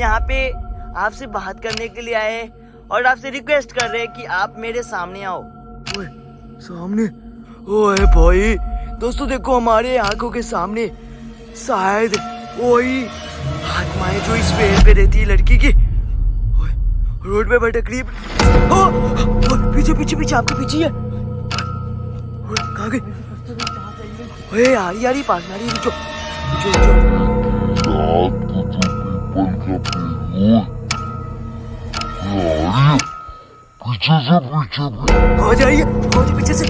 यहाँ पे आपसे बात करने के लिए आए और आपसे रिक्वेस्ट कर रहे हैं कि आप मेरे सामने आओ। ओए सामने? ओए भाई दोस्तों देखो हमारे आंखों के सामने शायद वही आत्माएं जो इस पेड़ पे रहती है लड़की की ओए, रोड पे भटक रही है। ओ, पीछे पीछे पीछे आपके पीछे है। ओए, कहाँ गई? ओए यारी यारी पास में आ रही है। रुको पीछे से पीछे आ जाइए पीछे से।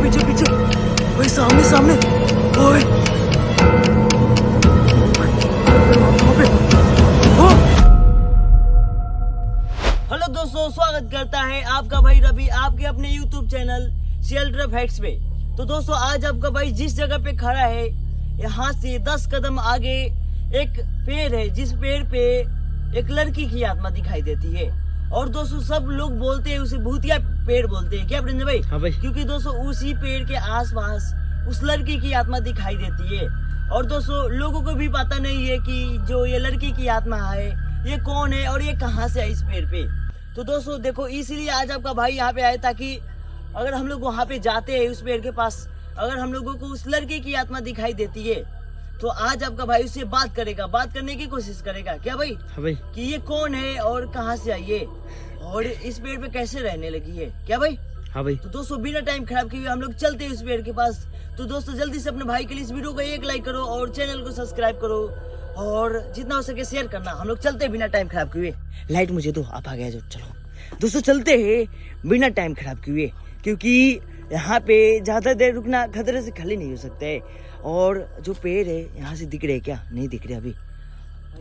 पीछे पीछे ओए सामने सामने ओए हेलो दोस्तों, स्वागत करता है आपका भाई रवि आपके अपने YouTube चैनल शेल्टर फैक्ट्स पे। तो दोस्तों आज आपका भाई जिस जगह पे खड़ा है यहाँ से 10 कदम आगे एक पेड़ है, जिस पेड़ पे एक लड़की की आत्मा दिखाई देती है। और दोस्तों सब लोग बोलते हैं उसे भूतिया पेड़ बोलते हैं, क्या प्रिंज भाई? हाँ भाई। क्योंकि दोस्तों उसी पेड़ के आसपास उस लड़की की आत्मा दिखाई देती है। और दोस्तों लोगों को भी पता नहीं है कि जो ये लड़की की आत्मा है ये कौन है और ये कहाँ से है इस पेड़ पे। तो दोस्तों देखो इसीलिए आज आपका भाई यहाँ पे आए ताकि अगर हम लोग वहाँ पे जाते हैं उस पेड़ के पास, अगर हम लोगों को उस लड़के की आत्मा दिखाई देती है तो आज आपका भाई उससे बात करेगा, बात करने की कोशिश करेगा, क्या भाई? हाँ भाई। कि ये कौन है और कहाँ से आई है और इस पेड़ पे कैसे रहने लगी है, क्या भाई? हाँ भाई। तो दोस्तों बिना टाइम खराब किए हम लोग चलते हैं उस पेड़ के पास। तो दोस्तों जल्दी से अपने भाई के लिए इस वीडियो को एक लाइक करो और चैनल को सब्सक्राइब करो और जितना हो सके शेयर करना। हम लोग चलते हैं बिना टाइम खराब किए। लाइट मुझे दो, आप आ गया जो। चलो दोस्तों चलते हैं बिना टाइम खराब किए, क्योंकि यहाँ पे ज्यादा देर रुकना खतरे से खाली नहीं हो सकता है। और जो पेड़ है यहाँ से दिख रहे क्या? नहीं दिख रहे, अभी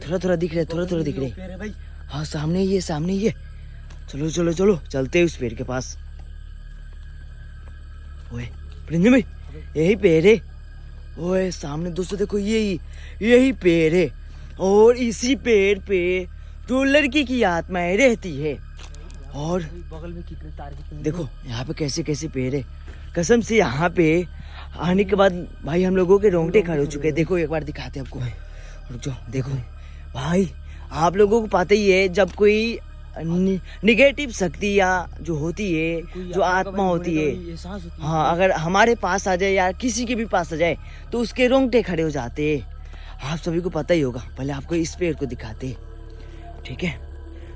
थोड़ा थोड़ा दिख रहे, थोड़ा थोड़ा दिख रहे। हाँ सामने ही है, सामने ही है। चलो चलो चलो चलते हैं उस पेड़ के पास। ओए प्रिंज भाई यही पेड़ है। ओए सामने दोस्तों देखो यही पेड़ है और इसी पेड़ पे जो लड़की की आत्माएं रहती है। और बगल में कितने तार के देखो यहाँ पे कैसे कैसे पेड़ है। कसम से यहाँ पे आने के बाद भाई हम लोगों के रोंगटे खड़े हो चुके हैं। देखो एक बार दिखाते हैं आपको, रुक जाओ। देखो भाई आप लोगों को पता ही है जब कोई निगेटिव शक्ति या जो होती है, जो आत्मा होती है, हाँ अगर हमारे पास आ जाए या किसी के भी पास आ जाए तो उसके रोंगटे खड़े हो जाते हैं। आप सभी को पता ही होगा। पहले आपको इस पेड़ को दिखाते हैं, ठीक है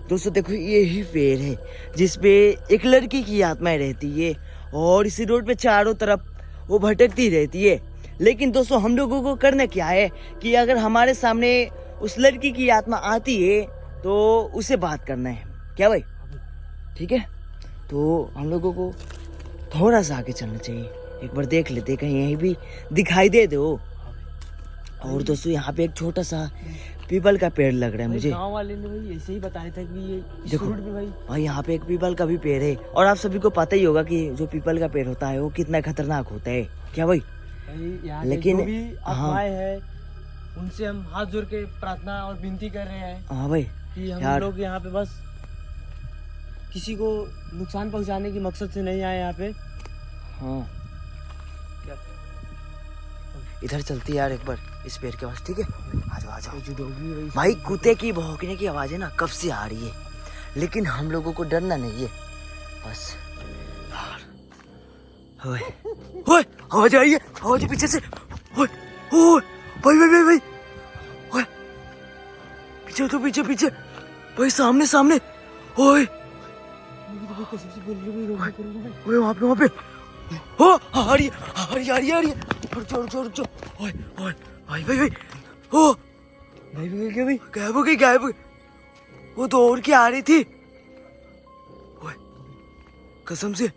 दोस्तों? देखो यही पेड़ है जिसपे एक लड़की की आत्माएं रहती है और इसी रोड पे चारों तरफ वो भटकती रहती है। लेकिन दोस्तों हम लोगों को करना क्या है कि अगर हमारे सामने उस लड़की की आत्मा आती है तो उससे बात करना है, क्या भाई? ठीक है तो हम लोगों को थोड़ा सा आगे चलना चाहिए, एक बार देख लेते कहीं यहीं भी दिखाई दे दो। और दोस्तों यहाँ पे एक छोटा सा पीपल का पेड़ लग रहा है मुझे। गांव वाले ने भाई ऐसे ही बताया था कि ये देखो रोड पे भाई। और यहाँ पे एक पीपल का भी पेड़ है और आप सभी को पता ही होगा कि जो पीपल का पेड़ होता है वो कितना खतरनाक होता है, क्या भाई? यहाँ लेकिन जो भी हाँ अफवाहें हैं उनसे हम हाथ जोड़ के प्रार्थना और विनती कर रहे हैं हाँ भाई कि हम यार लोग यहाँ पे बस किसी को नुकसान पहुँचाने की मकसद से नहीं आए यहाँ पे। हाँ इधर चलती यार एक बार इस पेड़ के पास, ठीक है? आ जाओ आ जाओ भाई। कुत्ते की भौंकने की आवाज़ है ना कब से आ रही है, लेकिन हम लोगों को डरना नहीं है बस यार। ओए ओए आवाज आई है, आवाज पीछे से। ओए ओए भाई भाई भाई भाई ओए पीछे तो पीछे पीछे भाई, सामने सामने। ओए ओए वहाँ पे ओ आ रही है। रुक जाओ। ओए ओए भाई भाई भाई ओ क्या भाई? गायब हो गई। वो दौड़ के आ रही थी। ओए कसम से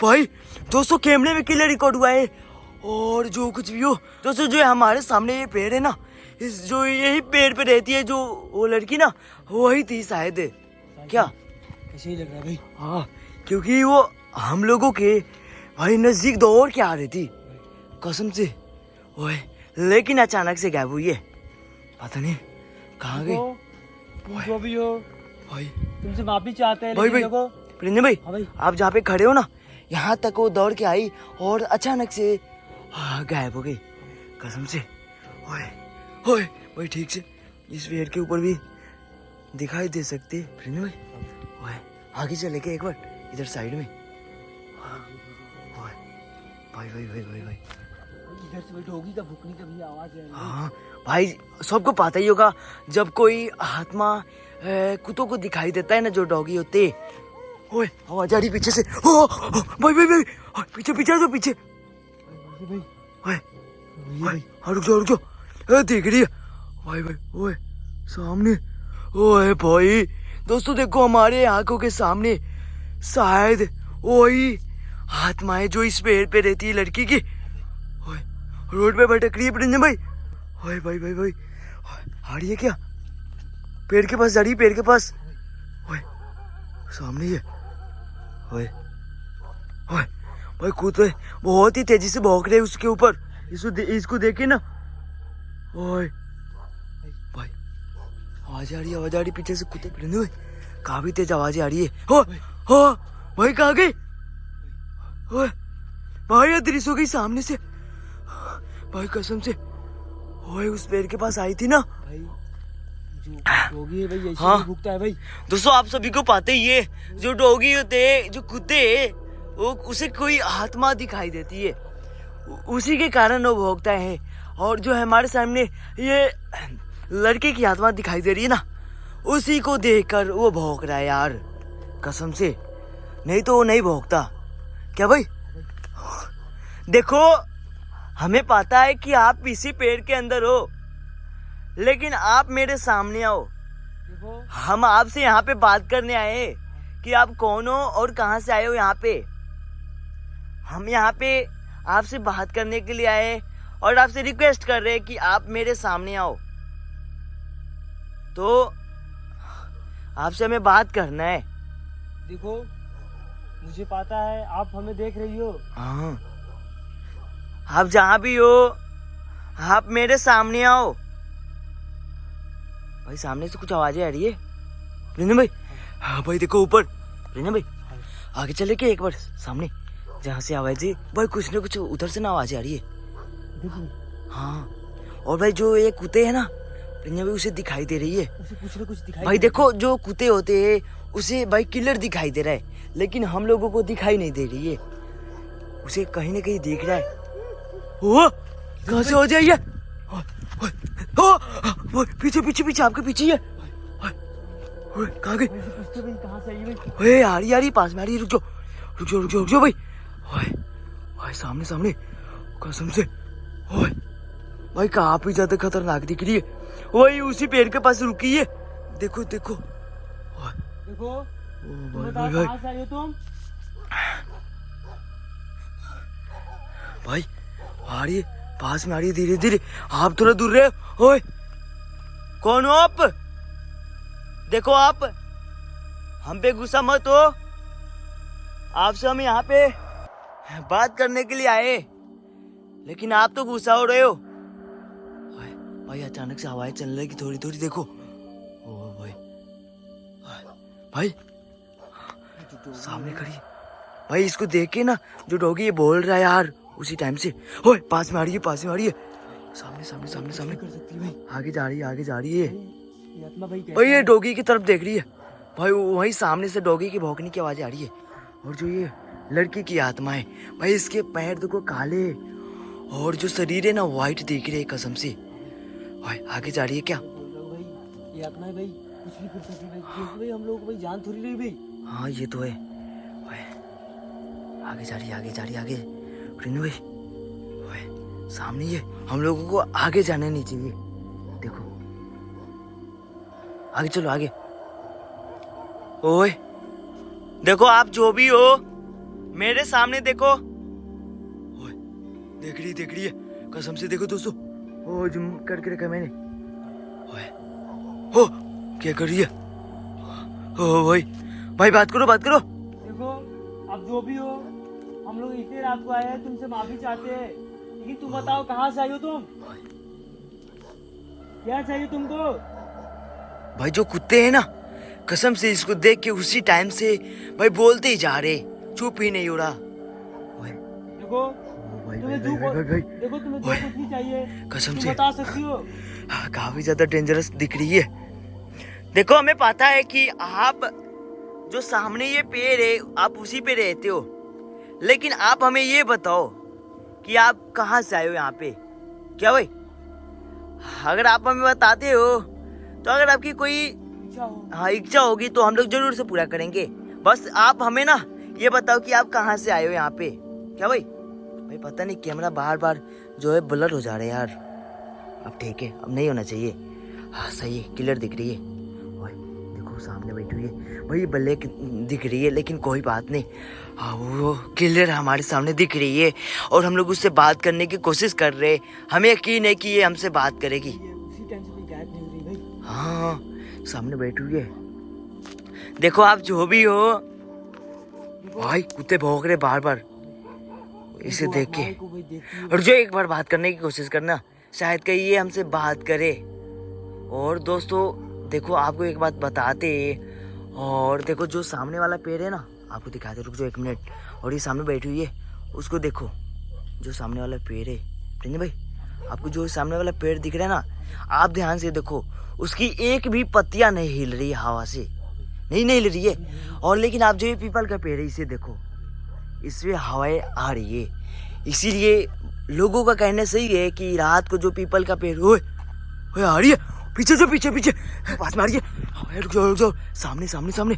भाई दोस्तों कैमरे में क्लियर रिकॉर्ड हुआ है। और जो कुछ भी हो दोस्तों, जो हमारे सामने ये पेड़ है ना, इस जो यही पेड़ पे रहती है जो वो लड़की ना, वही थी शायद, क्या? ऐसे ही लग रहा है भाई। हाँ क्योंकि वो हम लोगों के भाई नजदीक दौड़ के आ रही थी कसम से। ओए लेकिन अचानक से गायब हुई है, पता नहीं कहाँ गई। जो भी हो भाई तुमसे माफी चाहते हैं। भाई लेकिन देखो प्रिंज भाई, हाँ भाई। आप जहाँ पे खड़े हो ना यहाँ तक वो दौड़ के आई और अचानक से गायब हो गई कसम से। ओए ओए भाई ठीक से इस पेड़ के ऊपर भी दिखाई दे सकती है फ्रेंड भाई। ओए आगे चले के एक बार इधर साइड में। ओए भाई भाई भाई भाई भाई इधर से बैठो होगी का भुकने का भी आवाज है। हाँ भाई सबको पता ही होगा जब कोई आत्मा कुत्तों को दिखाई देता है ना जो डॉगी होते। ओए आवाज आ रही पीछे से। ओ भाई भाई भाई पीछे पीछे जो पीछे। ओए रुक जाओ देख रही है भाई भाई। ओए सामने। ओए भाई दोस्तों देखो हमारे आंखों के सामने शायद वही आत्माएं जो इस पेड़ पे रहती है लड़की की ओए रोड पे भटक रही है प्रिंजन भाई। ओए भाई भाई भाई आ रही है क्या? पेड़ के पास जा रही है पेड़ के पास। ओए सामने ही है। ओए ओए भाई कुत्ते बहुत ही तेजी से भौंक रहे हैं उसके ऊपर। इसको देखे ना। ओए भाई आवाज आ रही पीछे से कुत्ते प्रिंजन भाई काफी तेज आवाज आ रही है। ओ भाई कहाँ गई? ओए भाई अदृश्य हो गई सामने से भाई कसम से। ओए उस पेड़ के पास आई थी ना भाई जो डॉगी है भाई ऐसे हाँ। ही भुगता है भाई। दोस्तों आप सभी को पता ही है जो डॉगी होते हैं जो कुत्ते वो उसे कोई आत्मा दिखाई देती है उसी के कारण वो भौंकता है। और जो हमारे सामने ये लड़के की आत्मा दिखाई दे रही है ना उसी को देखकर वो भौंक रहा है यार कसम से। नहीं तो वो नहीं भौंकता क्या भाई? देखो हमें पता है कि आप इसी पेड़ के अंदर हो लेकिन आप मेरे सामने आओ। देखो हम आपसे यहाँ पे बात करने आए कि आप कौन हो और कहाँ से आए हो यहाँ पे। हम यहाँ पे आपसे बात करने के लिए आए और आपसे रिक्वेस्ट कर रहे हैं कि आप मेरे सामने आओ। तो आपसे हमें बात करना है। देखो मुझे पता है आप हमें देख रही हो। हाँ आप जहाँ भी हो आप मेरे सामने आओ। भाई सामने से कुछ आवाजें आ रही है प्रिंजन भाई। हाँ भाई देखो ऊपर प्रिंजन भाई आगे चले के एक बार सामने जहाँ से आवाजें भाई कुछ ना कुछ उधर से ना आवाजें आ रही है। हाँ और भाई जो ये कुत्ते है ना प्रिंजन भाई उसे दिखाई दे रही है। उसे कुछ ना कुछ दिखाई भाई देखो जो कुत्ते होते हैं उसे भाई किलर दिखाई दे रहा है लेकिन हम लोगों को दिखाई नहीं दे रही है। उसे कहीं ना कहीं देख रहा है। ओ कहाँ से हो जाइए? पीछे पीछे पीछे आपके पीछे ही है। कहाँ गई? कहाँ से आई भाई? ओए आ रही पास में आ रही है। रुक जाओ भाई। ओए भाई सामने सामने कसम से। ओए भाई काफी ज्यादा खतरनाक दिख रही है। वही उसी पेड़ के पास रुकी है। देखो देखो देखो भाई बताओ भाई कहाँ से आई हो तुम? भाई आ रही है पास में आ रही है धीरे धीरे। आप थोड़ा दूर रहे। ओए कौन हो आप? देखो आप हम पे गुस्सा मत हो। आपसे हम यहाँ पे बात करने के लिए आए लेकिन आप तो गुस्सा हो रहे हो। भाई अचानक से हवाएं चलने लगी थोड़ी थोड़ी। देखो ओ भाई भाई सामने खड़ी है। भाई इसको देख के ना जो डॉगी ये बोल रहा है यार उसी टाइम से। ओए पास में आ रही है सामने सामने कर सकती है भाई। आगे जा रही है। ये आत्मा भाई भाई ये डॉगी की तरफ देख रही है। भाई वही सामने से डॉगी की भौंकने की आवाज आ रही है। और जो ये लड़की की आत्मा है भाई इसके पैर देखो काले और जो शरीर है ना व्हाइट दिख रहे कसम से। भाई आगे जा रही है क्या? भाई ये आत्मा है भाई कुछ भी कर सकती है भाई क्योंकि भाई हम लोग को भाई जान थोड़ी रही भाई। हाँ ये तो है। भाई आगे जा रही है आगे प्रिंजन भाई। भाई सामने ये हम लोगों को आगे जाने नहीं चाहिए। देखो आगे चलो आगे। ओए देखो आप जो भी हो मेरे सामने देखो। ओए देख रही है कसम से। देखो दोस्तों ओ जुम करके रखा मैंने। ओए ओ क्या कर रही है? ओ भाई बात करो। देखो आप जो भी हो हम लोग इतने रात को आए हैं तुमसे माफी चाहते हैं लेकिन तुम बताओ कहाँ से आई हो तुम? क्या चाहिए तुमको? भाई जो कुत्ते हैं ना कसम से इसको देख के उसी टाइम से भाई बोलते ही जा रहे चुप ही नहीं हो रहा। देखो भाई तुम्हें भाई जो भाई भाई भाई देखो तुम्हें जो कुछ भी चाहिए कसम तुम से बता सकती हो। काफी ज्यादा डेंजरस दिख रही है। देखो हमें पता है कि आप जो सामने ये पेड़ है आप उसी पे रहते हो, लेकिन आप हमें ये बताओ कि आप कहाँ से आए हो यहाँ पे, क्या भाई? अगर आप हमें बताते हो तो अगर आपकी कोई इच्छा हो हाँ इच्छा होगी तो हम लोग जरूर से पूरा करेंगे। बस आप हमें ना ये बताओ कि आप कहाँ से आए हो यहाँ पे, क्या भाई? भाई पता नहीं कैमरा बार बार जो है ब्लर हो जा रहा है यार। अब ठीक है, अब नहीं होना चाहिए। हाँ सही है, क्लियर दिख रही है। ओए देखो सामने बैठी हुई है भाई, ब्लैक दिख रही है लेकिन कोई बात नहीं। हाँ वो क्लियर हमारे सामने दिख रही है और हम लोग उससे बात करने की कोशिश कर रहे हैं। हमें यकीन है कि ये हमसे बात करेगी। ये उसी टेंशन में गायब नहीं हो रही भाई। हाँ सामने बैठी हुई है। देखो आप जो भी हो भाई, कुत्ते भौंक रहे बार बार इसे देखो, देख के। हमारे को भाई देखती है। और जो एक बार बात करने की कोशिश करना, शायद कहीं ये हमसे बात करे। और दोस्तों देखो आपको एक बात बताते, और देखो जो सामने वाला पेड़ है ना, आपको दिखाते, रुक जाओ 1 मिनट। और ये सामने बैठी हुई है, उसको देखो, जो सामने वाला पेड़ है प्रिंज भाई, आपको जो सामने वाला पेड़ दिख रहा है ना, आप ध्यान से देखो, उसकी एक भी पत्तियां नहीं हिल रही है हवा से, नहीं हिल रही है। और लेकिन आप जो ये पीपल का पेड़ है इसे देखो, इसमें हवाएं आ रही है। इसीलिए लोगों का कहना सही है कि रात को जो पीपल का पेड़ ओए ओए आ रही है, पीछे से पीछे पीछे पास में आ रही है। रुक जाओ सामने सामने सामने,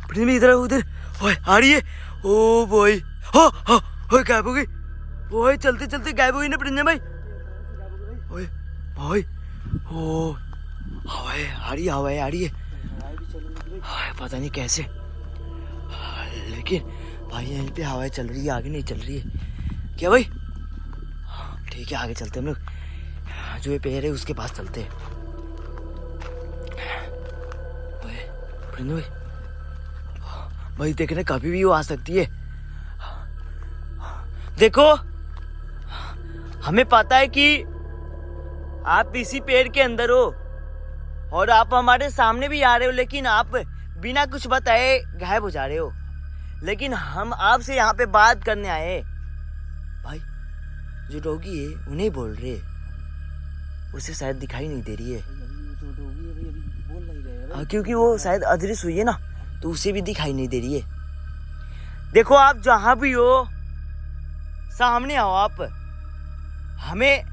प्रिंस भाई इधर उधर, ओए आ रही है। ओ बॉय हाँ हाँ ओए गायब हो गई, ओए चलते चलते गायब हो गई ना प्रिंस भाई। ओए भाई ओ हवाएं आ रही है, हवाएं आ रही है। हाय पता नहीं कैसे, लेकिन भाई यहीं पे हवाएं चल रही है, आगे नहीं चल रही है क्या भाई? हाँ, ठीक है आगे चलते हम लोग, जो ये पेड़ है उसके पास चलते हैं। भाई भाई देखने कभी भी वो आ सकती है। देखो हमें पता है कि आप इसी पेड़ के अंदर हो और आप हमारे सामने भी आ रहे हो, लेकिन आप बिना कुछ बताए गायब हो जा रहे हो। लेकिन हम आपसे यहाँ पे बात करने आए। भाई जो डॉगी है उन्हें बोल रहे, उसे शायद दिखाई नहीं दे रही है। जो डॉगी है भाई अभी बोल नहीं रहे हैं भाई। क्योंकि वो शायद अदृश्य हुई है ना, तो उसे भी दिखाई नहीं दे रही है। देखो आप जहां भी हो सामने आओ, आप हमें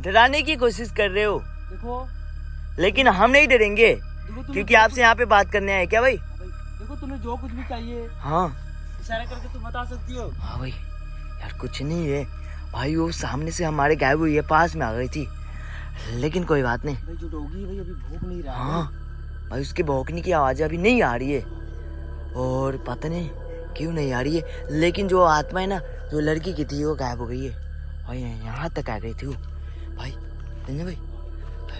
डराने की कोशिश कर रहे हो, देखो लेकिन हम नहीं डरेंगे तुम्हें क्योंकि आपसे यहाँ पे बात करने आए। क्या भाई? भाई देखो तुम्हें जो कुछ भी चाहिए हाँ इशारा करके तुम बता सकती हो। हाँ भाई यार कुछ नहीं है भाई, वो सामने से हमारे गायब हुई है, पास में आ गई थी, लेकिन कोई बात नहीं। भाई जो डॉगी है भाई अभी भूख नहीं रहा है। हाँ भाई उसके भौंकने की आवाज़ अभी नहीं आ रही है, और पता नहीं क्यों नहीं आ रही है। लेकिन जो आत्मा है ना, जो लड़की की थी वो गायब हो गई है भाई, यहाँ तक आ गई थी वो। भाई नहीं भाई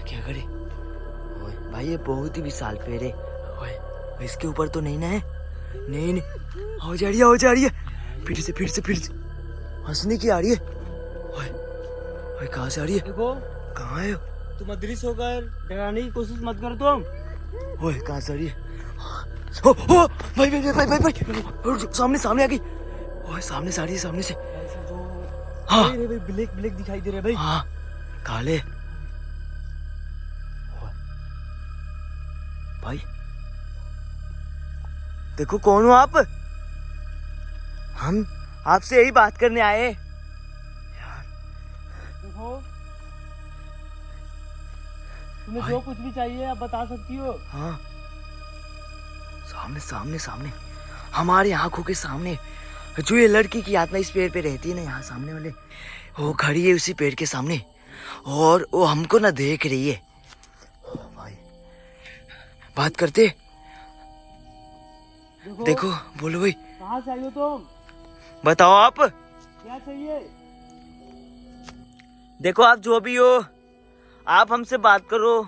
क्या करे ओए, भाई ये बहुत ही विशाल पेड़ है ओए, इसके ऊपर तो नहीं ना है? नहीं नहीं हो जा रही है, हो जा रही है, फिर से हंसने की आ रही है। ओए ओए कहाँ से आ रही है? देखो कहाँ है? तुम अदृश्य होकर डराने की कोशिश मत करो तुम। ओए कहाँ से आ रही है? ओ भाई भाई भाई भाई भाई सामने आ गई। ओए सामने से आ रही है, सामने से। ऐसा जो हाँ भाई ब्लैक ब्लैक दिखाई दे रहा है भाई। हाँ काले भाई। देखो कौन हो आप? हम आपसे यही बात करने आए। देखो तुम्हें भाई। जो कुछ भी चाहिए आप बता सकती हो। हाँ सामने हमारी आंखों के सामने जो ये लड़की की आत्मा इस पेड़ पे रहती है ना, यहाँ सामने वाले, वो खड़ी है उसी पेड़ के सामने, और वो हमको ना देख रही है। भाई बात करते, देखो बोलो भाई, कहाँ से आई हो तुम? बताओ आप। क्या चाहिए? देखो आप जो भी हो, आप हमसे बात करो,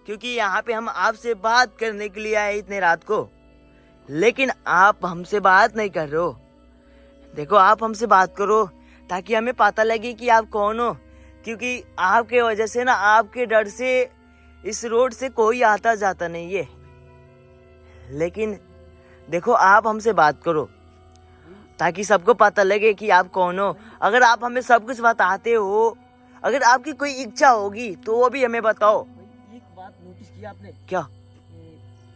क्योंकि यहाँ पे हम आपसे बात करने के लिए आए इतने रात को, लेकिन आप हमसे बात नहीं कर रहे हो। देखो आप हमसे बात करो ताकि हमें पता लगे कि आप कौन हो, क्योंकि आपके वजह से ना, आपके डर से इस रोड से कोई आता जाता नहीं है। लेकिन देखो आप हमसे बात करो, ताकि सबको पता लगे कि आप कौन हो। अगर आप हमें सब कुछ बताते हो, अगर आपकी कोई इच्छा होगी तो वो भी हमें बताओ। भाई एक बात नोटिस किया आपने? क्या?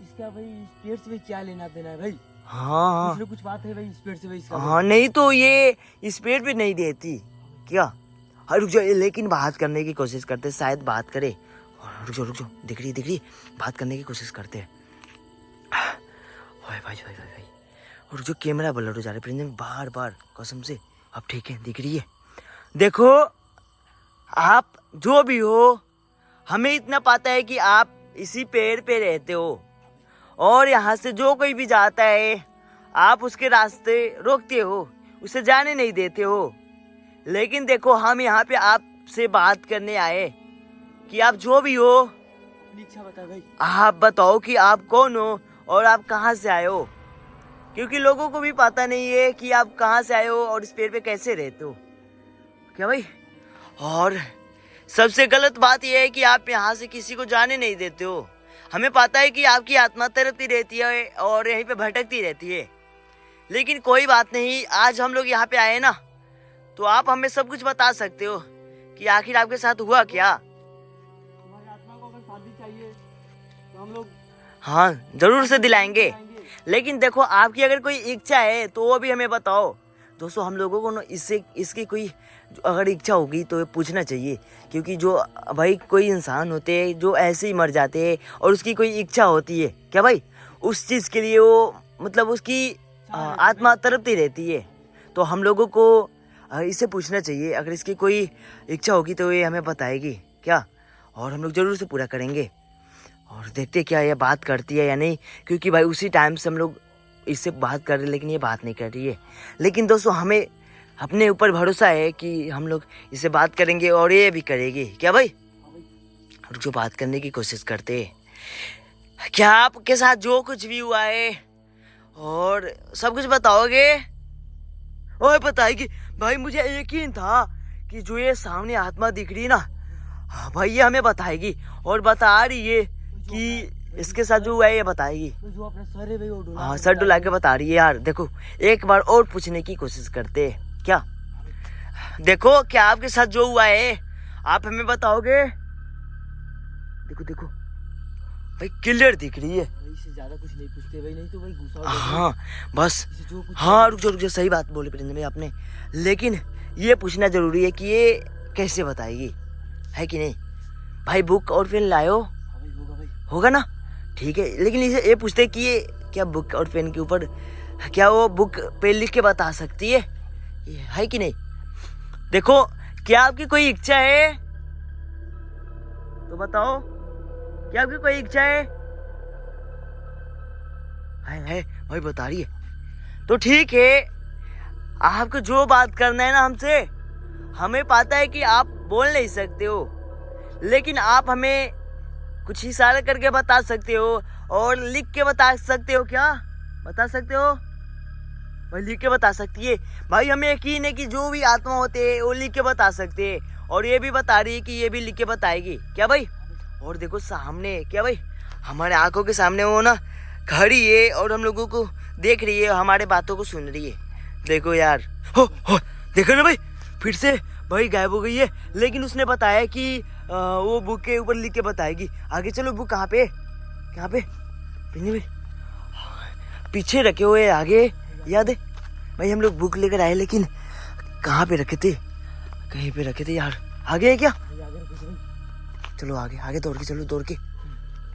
इसका भाई इस पेड़ से भाई क्या लेना देना है भाई? हाँ इसमें कुछ बात है भाई इस पेड़ से भाई इसका? हाँ, नहीं तो ये इस पेड़ पे नहीं देती क्या? हाँ रुक जाओ, लेकिन बात करने की कोशिश करते, शायद बात करे। रुक जाओ, दिख रही, बात करने की कोशिश करते हैं। भाई रुक जाओ, कैमरा ब्लर हो जा रहा है बार कसम से। अब ठीक है, दिख रही है। देखो आप जो भी हो, हमें इतना पता है कि आप इसी पेड़ पे रहते हो और यहाँ से जो कोई भी जाता है आप उसके रास्ते रोकते हो, उसे जाने नहीं देते हो। लेकिन देखो हम यहाँ पे आपसे बात करने आए कि आप जो भी हो, अपनी इच्छा बता भाई। आप बताओ कि आप कौन हो और आप कहाँ से आए हो, क्योंकि लोगों को भी पता नहीं है कि आप कहाँ से आए हो और इस पेड़ पे कैसे रहते हो। क्या भाई? और सबसे गलत बात यह है कि आप यहाँ से किसी को जाने नहीं देते हो। हमें पता है कि आपकी आत्मा तड़पती रहती है और यहीं पे भटकती रहती है, लेकिन कोई बात नहीं, आज हम लोग यहाँ पे आए ना, तो आप हमें सब कुछ बता सकते हो कि आखिर आपके साथ हुआ क्या। हमारी आत्मा को अगर शांति चाहिए तो हम लोग हाँ जरूर से दिलाएंगे, आएंगे। लेकिन देखो आपकी अगर कोई इच्छा है तो वो भी हमें बताओ। दोस्तों हम लोगों को ना इसकी कोई अगर इच्छा होगी तो ये पूछना चाहिए, क्योंकि जो भाई कोई इंसान होते हैं जो ऐसे ही मर जाते हैं और उसकी कोई इच्छा होती है क्या भाई, उस चीज़ के लिए वो मतलब उसकी आत्मा तड़पती रहती है। तो हम लोगों को इसे पूछना चाहिए, अगर इसकी कोई इच्छा होगी तो ये हमें बताएगी क्या, और हम लोग ज़रूर से पूरा करेंगे। और देखते क्या ये बात करती है या नहीं, क्योंकि भाई उसी टाइम से हम लोग इससे बात कर रहे हैं लेकिन ये बात नहीं कर रही है। लेकिन दोस्तों हमें अपने ऊपर भरोसा है कि हम लोग इससे बात करेंगे और ये भी करेगी क्या भाई। और जो बात करने की कोशिश करते हैं, क्या आपके साथ जो कुछ भी हुआ है और सब कुछ बताओगे? ओए बताएगी भाई, मुझे यकीन था कि जो ये सामने आत्मा दिख रही है ना, हाँ भाई ये हमें बताएगी और बता रही है कि इसके साथ जो हुआ है ये बताएगी। तो जो अपना सर है भाई वो डुला हाँ सर डुला के बता रही है। यार देखो एक बार और पूछने की कोशिश करते हैं क्या, देखो क्या आपके साथ जो हुआ है आप हमें बताओगे? देखो भाई क्लियर दिख रही है। भाई इससे ज्यादा कुछ नहीं पूछते भाई, नहीं तो भाई गुस्सा हो जाएगा। हाँ बस, इससे जो कुछ हाँ रुक जाओ, सही बात बोली प्रिंस भाई आपने, लेकिन ये पूछना जरूरी है कि ये कैसे बताएगी, है कि नहीं भाई? बुक और पेन लायो? हाँ भाई होगा भाई। होगा ना, ठीक है। लेकिन इसे ये पूछते कि ये क्या बुक और पेन के ऊपर क्या वो बुक पे लिख के बता सकती है, ये है कि नहीं? देखो क्या आपकी कोई इच्छा है तो बताओ, क्या आपकी कोई इच्छा है? भाई बता रही है तो ठीक है। आपको जो बात करना है ना हमसे, हमें पता है कि आप बोल नहीं सकते हो, लेकिन आप हमें कुछ इशारा करके बता सकते हो और लिख के बता सकते हो। क्या बता सकते हो भाई? लिख के बता सकती है भाई, हमें यकीन है कि जो भी आत्मा होते हैं वो लिख के बता सकते हैं, और ये भी बता रही है कि ये भी लिख के बताएगी क्या भाई? और देखो सामने क्या भाई, हमारे आंखों के सामने वो ना खड़ी है और हम लोगों को देख रही है, हमारे बातों को सुन रही है। देखो यार, हो देखो ना भाई, फिर से भाई गायब हो गई है, लेकिन उसने बताया कि वो बुक के ऊपर लिख के बताएगी। आगे चलो, बुक कहाँ पे, कहाँ पे भाई? पीछे रखे हुए आगे, याद है भाई? हम लोग बुक लेकर आए लेकिन कहाँ पे रखे थे? कहीं पे रखे थे यार। आगे है क्या? भाई आगे रखो भाई। चलो आगे दौड़ के चलो, दौड़ के,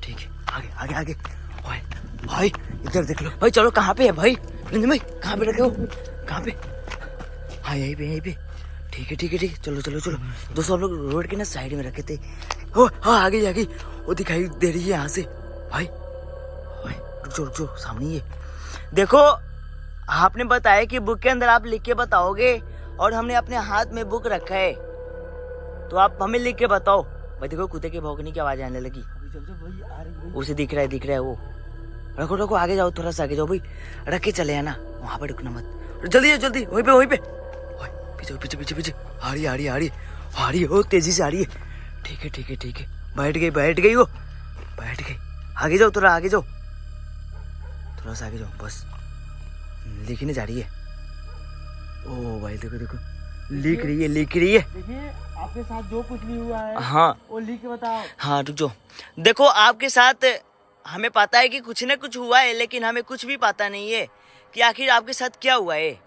ठीक है आगे भाई इधर देख लो भाई। चलो कहाँ पे है भाई? भाई कहाँ पे रखे हो, कहाँ पे? हाँ यहीं पे, ठीक है चलो दोस्तों, हम लोग रोड के ना साइड में रखे थे। ओ हाँ आगे वो दिखाई दे रही है यहाँ से भाई। रुक जाओ सामने ही है। देखो आपने बताया कि बुक के अंदर आप लिख के बताओगे, और हमने अपने हाथ में बुक रखा है, तो आप हमें लिख के बताओ भाई। देखो कुत्ते के भौंकने की आवाज आने लगी, अभी चल भाई आ रही भाई। उसे दिख रहा है वो। रखो आगे जाओ, थोड़ा सा आगे जाओ भाई, रख के चले आना, वहां पे रुकना मत। जल्दी वहीं पे पीछे आ रही है, तेजी से आ रही है। ठीक है बैठ गई वो, बैठ गई। आगे जाओ, थोड़ा आगे जाओ, बस लिखने जा रही है। ओ भाई देखो देखो, लिख रही है लिख रही है। देखिए आपके साथ जो कुछ भी हुआ है हाँ वो लिख के बताओ। हाँ रुक जाओ। देखो आपके साथ हमें पता है कि कुछ न कुछ हुआ है, लेकिन हमें कुछ भी पता नहीं है कि आखिर आपके साथ क्या हुआ है।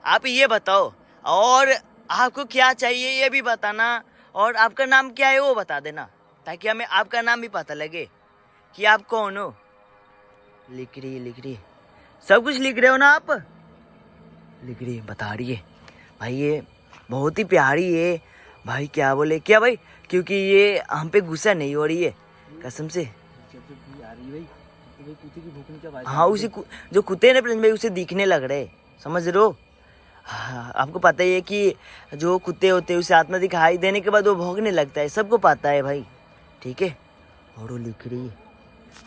आप ये बताओ, और आपको क्या चाहिए ये भी बताना, और आपका नाम क्या है वो बता देना, ताकि हमें आपका नाम भी पता लगे कि आप कौन हो। लिख रही है लिख रही है, सब कुछ लिख रहे हो ना आप? लिख रही है, बता रही है भाई। ये बहुत ही प्यारी है भाई। क्या बोले क्या भाई, क्योंकि ये हम पे गुस्सा नहीं हो रही है कसम से। आ रही भाई, तो भाई कुत्ते की भूखने की आवाज। हाँ उसी जो कुत्ते हैं ना प्रिंस भाई, उसे दिखने लग रहे, समझ रहे हो? हाँ, आपको पता ही है कि जो कुत्ते होते हैं उसे आत्मा दिखाई देने के बाद वो भौंकने लगता है, सबको पता है भाई, ठीक है। और वो लिख रही है,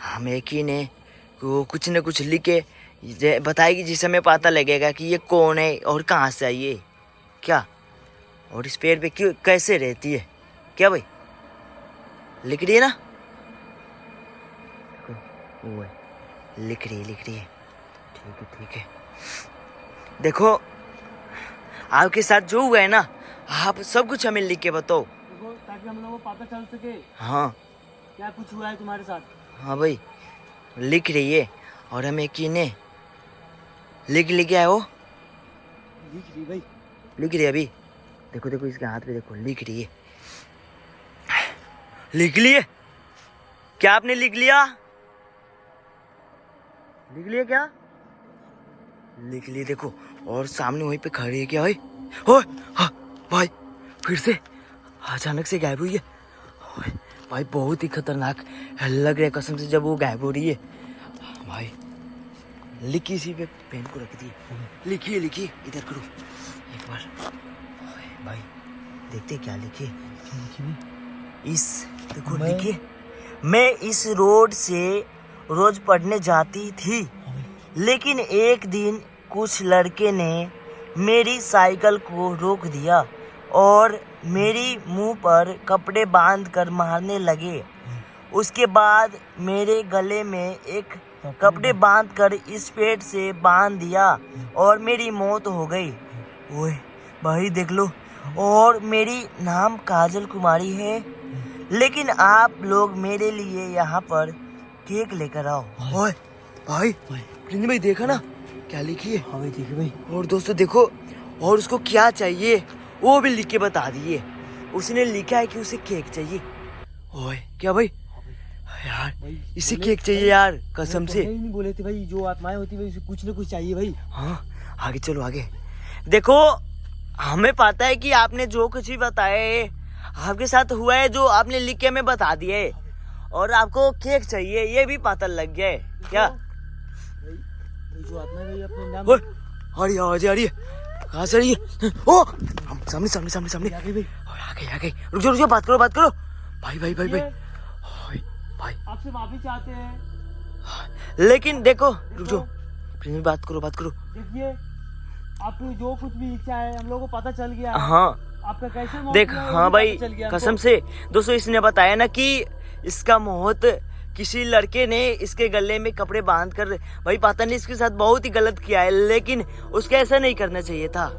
हमें यकीन है कि वो कुछ न कुछ लिख के बताएगी, जिससे हमें पता लगेगा कि ये कौन है और कहाँ से आई है क्या, और इस पेड़ पे क्यों कैसे रहती है क्या भाई। लिख रही है ना, वो है, लिख रही है, ठीक है। देखो आपके साथ जो हुआ है ना, आप सब कुछ हमें लिख के बताओ। देखो ताकि हम लोगों को पता चल सके हाँ क्या कुछ हुआ है तुम्हारे साथ। हाँ भाई, लिख रही है और हमें यकीन है। लिख आए हो? लिख रही भाई, लिख रही है अभी। देखो देखो इसके हाथ पे देखो, लिख रही है। लिख लिए क्या आपने? लिख लिया क्या? लिख लिए देखो, और सामने वहीं पे खड़ी है क्या भाई? ओए हाँ भाई, फिर से अचानक से गायब हुई है। ओए भाई बहुत ही खतरनाक लग रहा है कसम से जब वो गायब हो रही है भाई। लिखी इसी पे पेन को रख दी, लिखिए इधर करो एक बार भाई, देखते क्या लिखे। इस देखो लिखिए, मैं इस रोड से रोज पढ़ने जाती थी, लेकिन एक दिन कुछ लड़के ने मेरी साइकिल को रोक दिया और मेरी मुंह पर कपड़े बांध कर मारने लगे। उसके बाद मेरे गले में एक कपड़े बांध कर इस पेड़ से बांध दिया और मेरी मौत हो गई। ओए भाई देख लो, और मेरी नाम काजल कुमारी है, लेकिन आप लोग मेरे लिए यहाँ पर केक लेकर आओ। ओए भाई प्रिंस भाई देखा ना क्या लिखी है? हाँ भाई देखिए भाई। और दोस्तों देखो, और उसको क्या चाहिए वो भी लिख के बता दिए। उसने लिखा है कि उसे केक चाहिए। ओए क्या भाई यार, इसे केक चाहिए यार कसम से। नहीं बोले थे भाई, जो आत्माएं होती है उसे कुछ न कुछ चाहिए भाई। हाँ आगे चलो आगे। देखो हमें पता है कि आपने जो कुछ भी बताया है आपके साथ हुआ है, जो आपने लिख के हमें बता दिया है, और आपको केक चाहिए ये भी पता लग गया है क्या? भाई जो आत्मा है भाई अपने नाम। ओए आ रही है कहाँ से आ रही है? ओ सामने आ गई भाई। आ गई। रुक जाओ बात करो भाई। ये ओए भाई आपसे माफी चाहते हैं। लेकिन देखो रुक जाओ, प्रिंस बात करो। देखिए आपकी जो कुछ भी इच्छा है हम लोगों को पता चल गया। हाँ आपका कैसे मौत देख, हुआ है, वो हाँ भी भाई पता चल गया हमको। कसम से दोस्तों, इसने बताया ना कि इसका मौत किसी लड़के ने इसके गले में कपड़े बांध कर, भाई पता नहीं इसके साथ बहुत ही गलत किया है, लेकिन उसको ऐसा नहीं करना चाहिए था।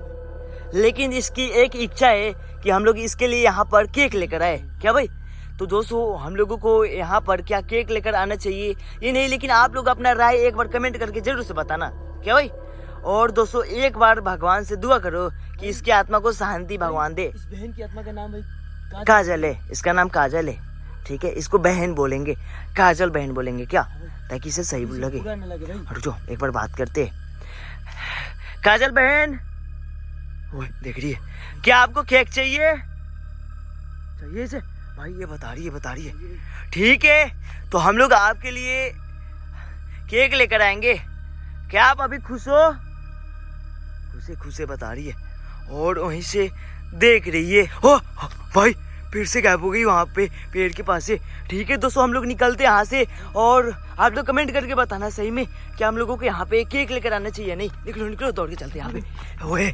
लेकिन इसकी एक इच्छा है कि हम लोग इसके लिए यहाँ पर केक लेकर आए क्या भाई? तो दोस्तों हम लोगों को यहाँ पर क्या केक लेकर आना चाहिए ये नहीं, लेकिन आप लोग अपना राय एक बार कमेंट करके जरूर से बताना क्या भाई। और दोस्तों एक बार भगवान से दुआ करो कि इसकी आत्मा को शांति भगवान दे। इस बहन की आत्मा का नाम भाई काजल है, इसका नाम काजल है, ठीक है। इसको बहन बोलेंगे, काजल बहन बोलेंगे क्या, ताकि इसे सही लगे। बुरा न लगे भाई। रुको एक बार बात करते। काजल बहन, ओए देख रही है, क्या आपको केक चाहिए इसे? भाई ये बता रही है। ठीक है, तो हम लोग आपके लिए केक लेकर आएंगे। क्या आप अभी खुश हो? खुशे बता रही है, और वहीं से देख रही है। ओ भाई फिर से गायब हो गई वहाँ पे पेड़ के पास से। ठीक है दोस्तों, हम लोग निकलते हैं यहाँ से, और आप लोग कमेंट करके बताना सही में क्या हम लोगों को यहाँ पे केक लेकर आना चाहिए नहीं। निकलो दौड़ के चलते हैं यहाँ पे। ओए